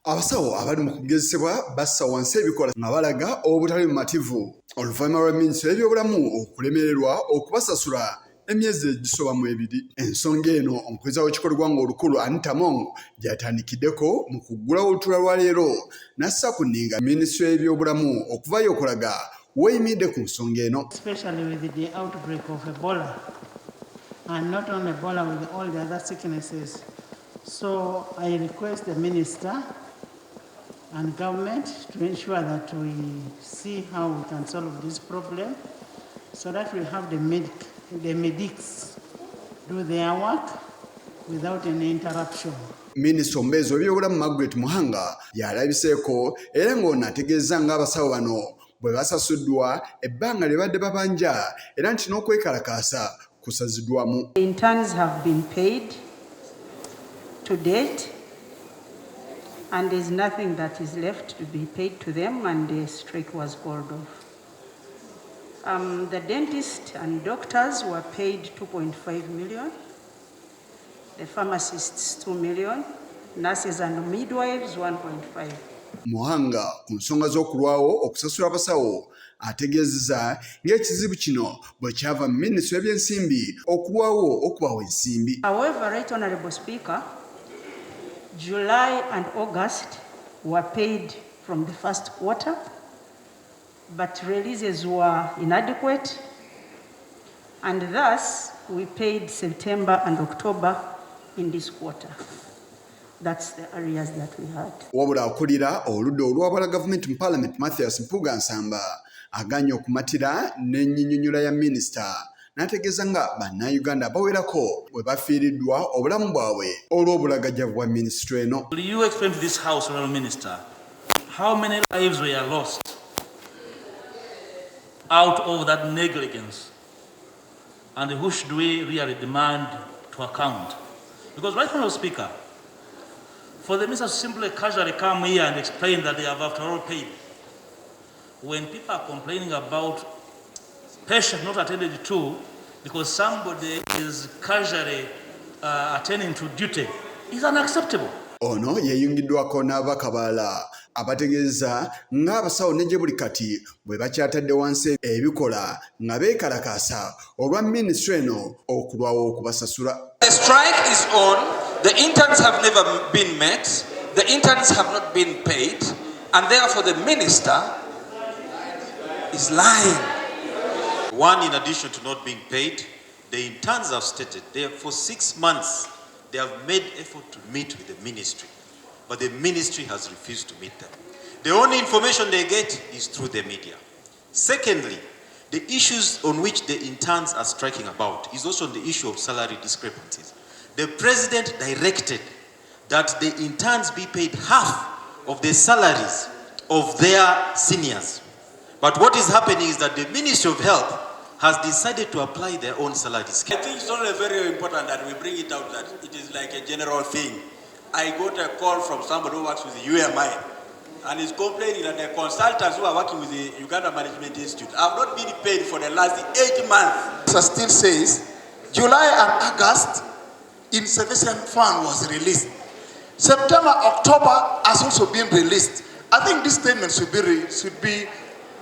Abasawo abali mu kugezesebwa bassa wansi ebikola nga balaga obutali bumativu oluvannyuma lwa minisitule y'ebyobulamu okulemererwa okubasasula emyezi egisoba mu ebiri. Ensonga eno omukulira w'ekikolwa ng'olukulu Anita Mongo gy'atandikiddeko mu kuggulawo olutuula lwa leero n'assa ku nninga minisitule y'ebyobulamu okuvaayo okulaga weyimiridde ku nsonga eno. Especially with the outbreak of Ebola, and not only Ebola, with all the other sicknesses. So I request the minister and government to ensure that we see how we can solve this problem so that we have the medics do their work without any interruption. Minisita omubeezi w'ebyobulamu Margret Muhanga yalabiseeko era ng'ono ategeeza ng'abasawo bano bwe basasuddwa ebbanga lye badde babanja era nti n'okwekalakaasa kusaziddwamu. The interns have been paid to date, and there's nothing that is left to be paid to them, and the strike was called off. The dentists and doctors were paid 2.5 million, the pharmacists 2 million, nurses and midwives 1.5. Muhanga ku nsonga z'okulwawo okusasula abasawo ategeezezza ng'ekizibu kino bwe kyava mu minisitule y'ebyensimbi okulwawo okubawa ensimbi. However, Right Honourable Speaker, July and August were paid from the first quarter, but releases were inadequate, and thus we paid September and October in this quarter. That's the areas that we had. Wabula akulira oludda olwabala gavumenti mu Parliament Mathias Mpuga Nsamba aganye okumatira n'ennyinyonnyola ya minisita n'ategeeza nga bannayuganda abawerako bwe bafiiriddwa obulamu bwabwe olw'obulagajjavu bwa minisitule eno. Will you explain to this House, Honourable Minister, how many lives were lost out of that negligence, and who should we really demand to account? Because, Right Honourable Speaker, for the minister to simply casually come here and explain that they have after all paid, when people are complaining about patients not attended to because somebody is casually attending to duty, is unacceptable. Ono yeeyungiddwako n'ababaka balala abategeeza ng'abasawo ne gye buli kati bwe bakyatadde wansi ebikola nga beekalakaasa olwa minisitule eno okulwawo okubasasula. The strike is on. The interns have never been met. The interns have not been paid, and therefore the minister is lying. One, in addition to not being paid, the interns have stated for 6 months they have made effort to meet with the ministry, but the ministry has refused to meet them. The only information they get is through the media. Secondly, the issues on which the interns are striking about is also the issue of salary discrepancies. The president directed that the interns be paid half of the salaries of their seniors. But what is happening is that the Ministry of Health has decided to apply their own salary scheme. I think it's only very important that we bring it out that it is like a general thing. I got a call from somebody who works with the UMI, and is complaining that the consultants who are working with the Uganda Management Institute have not been paid for the last 8 months. It still says July and August insufficient fund was released. September, October has also been released. I think this statement should be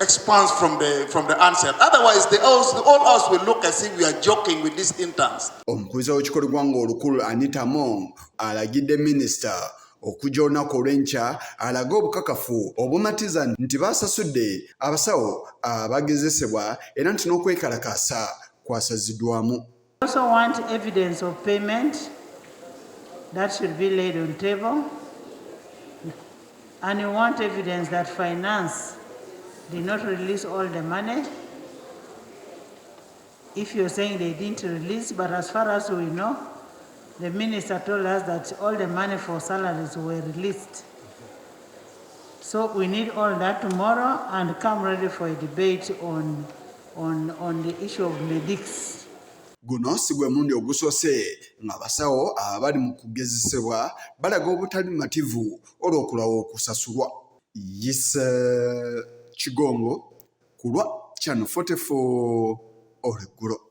expunged from the answer. Otherwise, the whole house will look as if we are joking with these interns. Omukulira w'ekikolwa ng'olukulu Anita Mongo alagidde minisita okujja olunaku olw'enkya alage obukakafu obumatiza nti basasudde abasawo abagezesebwa era nti n'okwekalakaasa kwasaziddwamu. We also want evidence of payment that should be laid on table, and we want evidence that finance did not release all the money. If you're saying they didn't release, but as far as we know, the minister told us that all the money for salaries were released. So we need all that tomorrow and come ready for a debate on the issue of medics. Guno si gwe mulundi ogusoose ng'abasawo abali mu kugezesebwa balaga obutali bumativu olw'okulwawo okusasulwa. Kigongo ku lwa Channel 44 olweggulo.